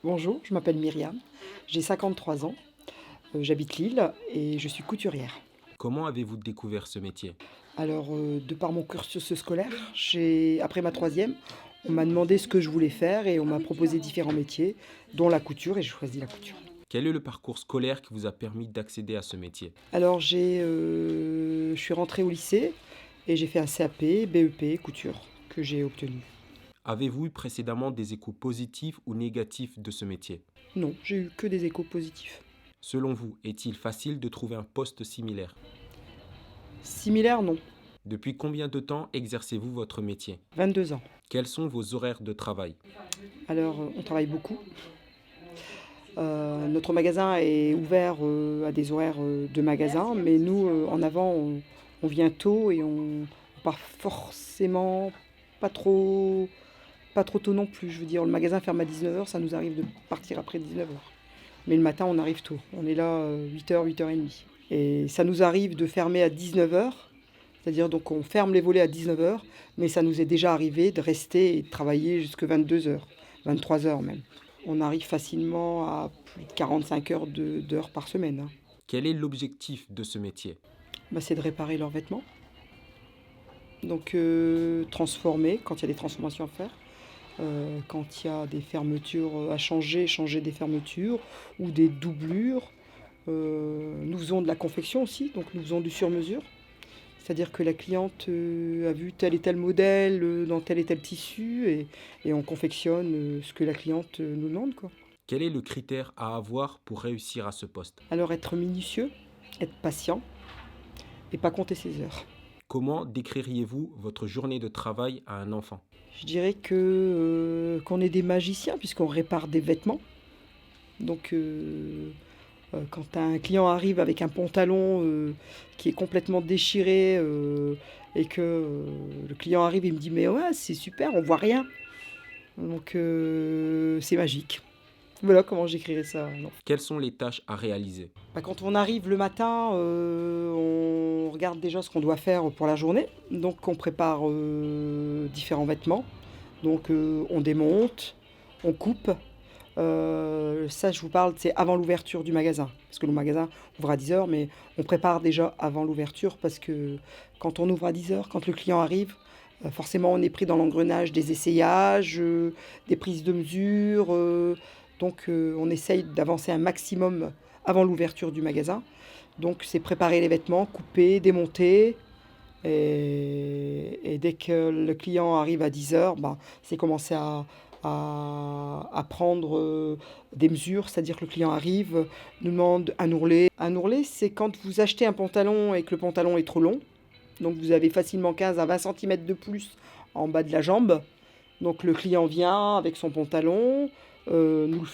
Bonjour, je m'appelle Myriam, j'ai 53 ans, j'habite Lille et je suis couturière. Comment avez-vous découvert ce métier? Alors, de par mon cursus scolaire, après ma troisième, on m'a demandé ce que je voulais faire et on m'a proposé différents métiers, dont la couture, et j'ai choisi la couture. Quel est le parcours scolaire qui vous a permis d'accéder à ce métier? Alors, je suis rentrée au lycée et j'ai fait un CAP, BEP, couture, que j'ai obtenu. Avez-vous eu précédemment des échos positifs ou négatifs de ce métier? Non, j'ai eu que des échos positifs. Selon vous, est-il facile de trouver un poste similaire? Similaire, non, Depuis combien de temps exercez-vous votre métier? 22 ans. Quels sont vos horaires de travail? Alors, on travaille beaucoup. Notre magasin est ouvert à des horaires de magasin, mais nous, en avant, on vient tôt et on part forcément pas trop, pas trop tôt non plus. Je veux dire, le magasin ferme à 19h, ça nous arrive de partir après 19h. Mais le matin, on arrive tôt. On est là 8h, 8h30. Et ça nous arrive de fermer à 19h, c'est-à-dire donc on ferme les volets à 19h, mais ça nous est déjà arrivé de rester et de travailler jusqu'à 22h, 23h même. On arrive facilement à plus de 45 heures d'heures par semaine, hein. Quel est l'objectif de ce métier? Bah, c'est de réparer leurs vêtements. Donc transformer quand il y a des transformations à faire. Quand il y a des fermetures à changer, changer des fermetures ou des doublures. Nous faisons de la confection aussi, donc nous faisons du sur-mesure. C'est-à-dire que la cliente a vu tel et tel modèle dans tel et tel tissu et on confectionne ce que la cliente nous demande, quoi. Quel est le critère à avoir pour réussir à ce poste? Alors être minutieux, être patient et pas compter ses heures. Comment décririez-vous votre journée de travail à un enfant? Je dirais qu'on est des magiciens puisqu'on répare des vêtements. Donc quand un client arrive avec un pantalon qui est complètement déchiré et que le client arrive et me dit mais ouais c'est super, on voit rien. Donc c'est magique. Voilà comment j'écrirais ça. Non. Quelles sont les tâches à réaliser? Bah, quand on arrive le matin, on regarde déjà ce qu'on doit faire pour la journée. Donc on prépare différents vêtements. Donc on démonte, on coupe. Ça, je vous parle, c'est avant l'ouverture du magasin. Parce que le magasin ouvre à 10h, mais on prépare déjà avant l'ouverture parce que quand on ouvre à 10h, quand le client arrive, forcément on est pris dans l'engrenage des essayages, des prises de mesure. Donc on essaye d'avancer un maximum avant l'ouverture du magasin. Donc c'est préparer les vêtements, couper, démonter. Et dès que le client arrive à 10h, bah, c'est commencer à prendre des mesures, c'est-à-dire que le client arrive, nous demande un ourlet. Un ourlet, c'est quand vous achetez un pantalon et que le pantalon est trop long. Donc vous avez facilement 15 à 20 cm de plus en bas de la jambe. Donc le client vient avec son pantalon, nous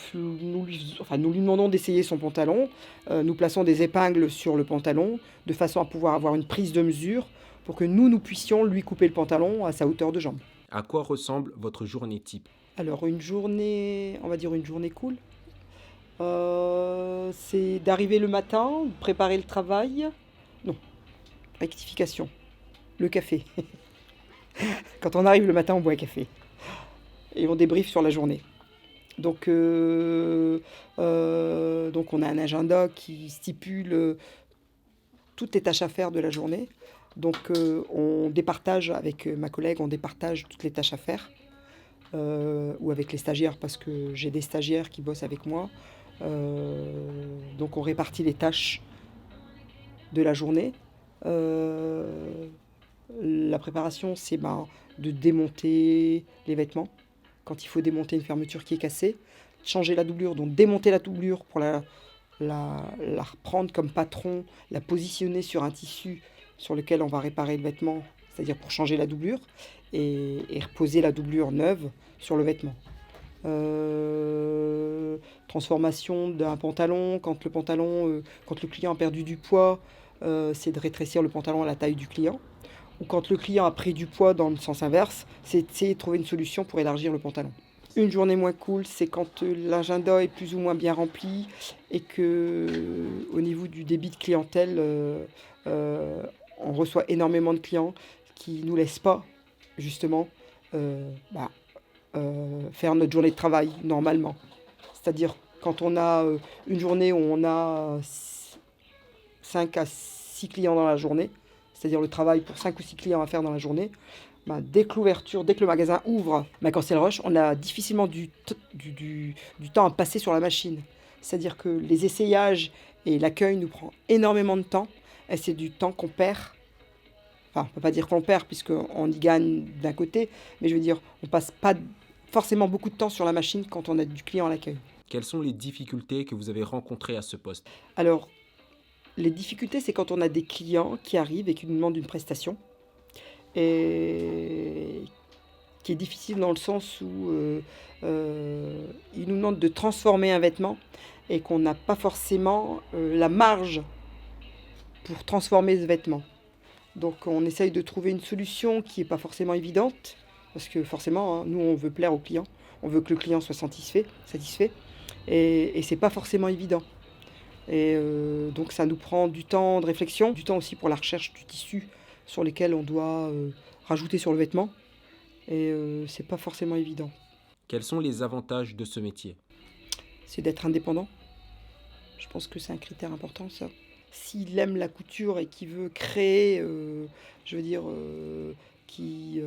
lui demandons d'essayer son pantalon, nous plaçons des épingles sur le pantalon de façon à pouvoir avoir une prise de mesure pour que nous puissions lui couper le pantalon à sa hauteur de jambe. À quoi ressemble votre journée type? Alors une journée, on va dire une journée cool, c'est d'arriver le matin, de préparer le travail. Non, rectification, le café. Quand on arrive le matin, on boit un café et on débriefe sur la journée. Donc on a un agenda qui stipule toutes les tâches à faire de la journée. Donc on départage avec ma collègue, on départage toutes les tâches à faire. Ou avec les stagiaires parce que j'ai des stagiaires qui bossent avec moi. Donc on répartit les tâches de la journée. Euh, la préparation, c'est ben, de démonter les vêtements quand il faut démonter une fermeture qui est cassée, changer la doublure, donc démonter la doublure pour la reprendre comme patron, la positionner sur un tissu sur lequel on va réparer le vêtement, c'est-à-dire pour changer la doublure, et reposer la doublure neuve sur le vêtement. Transformation d'un pantalon, quand le client a perdu du poids, c'est de rétrécir le pantalon à la taille du client. Ou quand le client a pris du poids dans le sens inverse, c'est d'essayer de trouver une solution pour élargir le pantalon. Une journée moins cool, c'est quand l'agenda est plus ou moins bien rempli et que au niveau du débit de clientèle, on reçoit énormément de clients qui ne nous laissent pas justement euh, bah, faire notre journée de travail normalement. C'est-à-dire quand on a une journée où on a 5 à 6 clients dans la journée, c'est-à-dire le travail pour 5 ou 6 clients à faire dans la journée, ben, dès que l'ouverture, dès que le magasin ouvre, ben, quand c'est le rush, on a difficilement du temps à passer sur la machine. C'est-à-dire que les essayages et l'accueil nous prend énormément de temps et c'est du temps qu'on perd. Enfin, on ne peut pas dire qu'on perd puisqu'on y gagne d'un côté, mais je veux dire, on passe pas forcément beaucoup de temps sur la machine quand on a du client à l'accueil. Quelles sont les difficultés que vous avez rencontrées à ce poste? Alors, les difficultés, c'est quand on a des clients qui arrivent et qui nous demandent une prestation, et qui est difficile dans le sens où ils nous demandent de transformer un vêtement et qu'on n'a pas forcément la marge pour transformer ce vêtement. Donc on essaye de trouver une solution qui n'est pas forcément évidente, parce que forcément, hein, nous, on veut plaire au client, on veut que le client soit satisfait, et c'est pas forcément évident. Et donc ça nous prend du temps de réflexion, du temps aussi pour la recherche du tissu sur lesquels on doit rajouter sur le vêtement, et c'est pas forcément évident. Quels sont les avantages de ce métier? C'est d'être indépendant. Je pense que c'est un critère important, ça. S'il aime la couture et qu'il veut créer, je veux dire, qui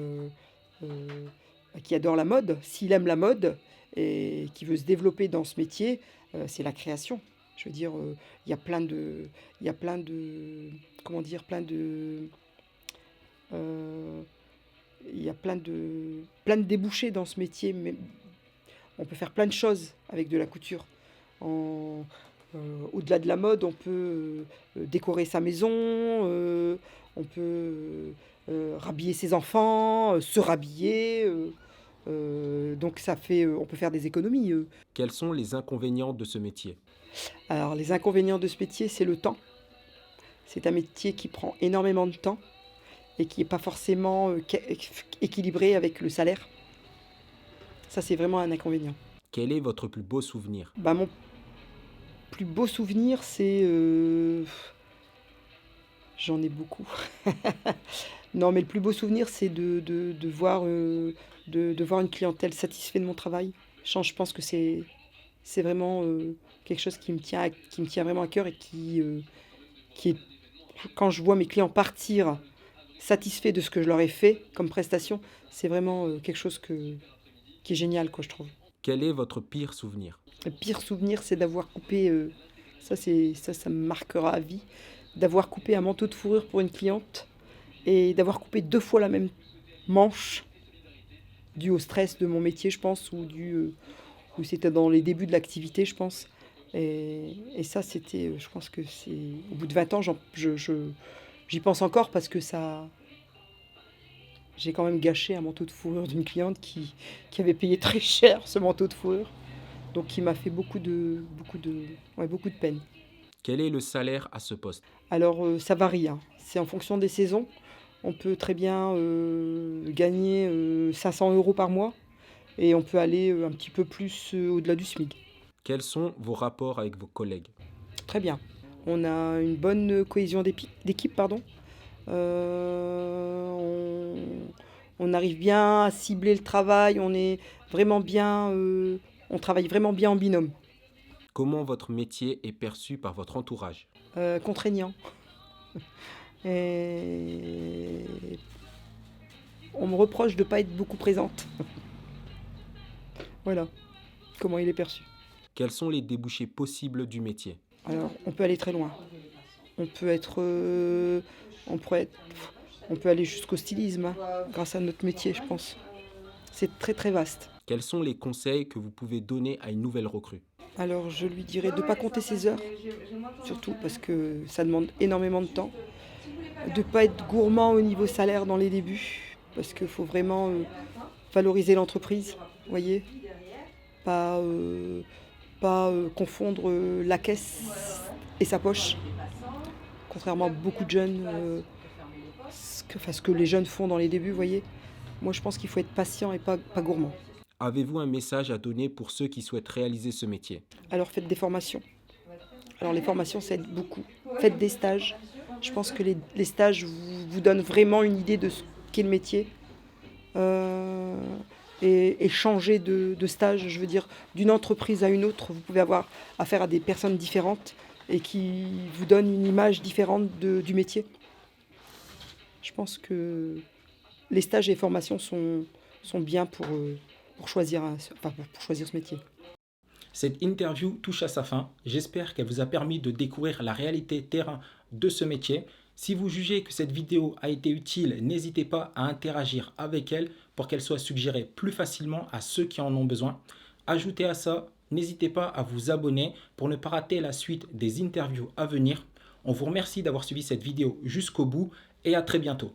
adore la mode, s'il aime la mode et qui veut se développer dans ce métier, c'est la création. Je veux dire, il y a plein de, comment dire, il y a plein de débouchés dans ce métier, mais on peut faire plein de choses avec de la couture. En, Au-delà de la mode, on peut décorer sa maison, on peut rhabiller ses enfants, se rhabiller. Donc ça fait, on peut faire des économies. Quels sont les inconvénients de ce métier? Alors les inconvénients de ce métier, c'est le temps. C'est un métier qui prend énormément de temps et qui n'est pas forcément équilibré avec le salaire. Ça, c'est vraiment un inconvénient. Quel est votre plus beau souvenir? Bah, mon plus beau souvenir, c'est... J'en ai beaucoup. Non, mais le plus beau souvenir, c'est de voir, de voir une clientèle satisfaite de mon travail. Je pense que c'est vraiment quelque chose qui me tient vraiment à cœur et qui est... Quand je vois mes clients partir satisfaits de ce que je leur ai fait comme prestation, c'est vraiment quelque chose qui est génial, quoi, je trouve. Quel est votre pire souvenir? Le pire souvenir, c'est d'avoir coupé, ça me marquera à vie, d'avoir coupé un manteau de fourrure pour une cliente et d'avoir coupé 2 fois la même manche, dû au stress de mon métier, je pense, ou c'était dans les débuts de l'activité, je pense. Et ça, c'était, je pense que c'est, au bout de 20 ans, j'y pense encore parce que ça, j'ai quand même gâché un manteau de fourrure d'une cliente qui avait payé très cher ce manteau de fourrure. Donc qui m'a fait beaucoup de peine. Quel est le salaire à ce poste? Alors ça varie, hein. C'est en fonction des saisons. On peut très bien gagner 500 € par mois et on peut aller un petit peu plus au-delà du SMIC. Quels sont vos rapports avec vos collègues? Très bien. On a une bonne cohésion d'équipe, pardon. On arrive bien à cibler le travail, on est vraiment bien, on travaille vraiment bien en binôme. Comment votre métier est perçu par votre entourage? Contraignant. Et on me reproche de ne pas être beaucoup présente. Voilà comment il est perçu. Quels sont les débouchés possibles du métier? Alors, on peut aller très loin. On peut être, on peut aller jusqu'au stylisme, hein, grâce à notre métier, je pense. C'est très très vaste. Quels sont les conseils que vous pouvez donner à une nouvelle recrue? Alors, je lui dirais de ne pas compter ses heures, surtout parce que ça demande énormément de temps. De ne pas être gourmand au niveau salaire dans les débuts, parce qu'il faut vraiment valoriser l'entreprise, vous voyez. Pas confondre la caisse et sa poche. Contrairement à beaucoup de jeunes, ce que les jeunes font dans les débuts, vous voyez. Moi, je pense qu'il faut être patient et pas gourmand. Avez-vous un message à donner pour ceux qui souhaitent réaliser ce métier? Alors, faites des formations. Alors, les formations, ça aide beaucoup. Faites des stages. Je pense que les stages vous donnent vraiment une idée de ce qu'est le métier. et changer de stage. Je veux dire, d'une entreprise à une autre, vous pouvez avoir affaire à des personnes différentes et qui vous donnent une image différente du métier. Je pense que les stages et formations sont bien pour choisir, pour choisir ce métier. Cette interview touche à sa fin. J'espère qu'elle vous a permis de découvrir la réalité terrain de ce métier. Si vous jugez que cette vidéo a été utile, n'hésitez pas à interagir avec elle pour qu'elle soit suggérée plus facilement à ceux qui en ont besoin. Ajoutez à ça, n'hésitez pas à vous abonner pour ne pas rater la suite des interviews à venir. On vous remercie d'avoir suivi cette vidéo jusqu'au bout et à très bientôt.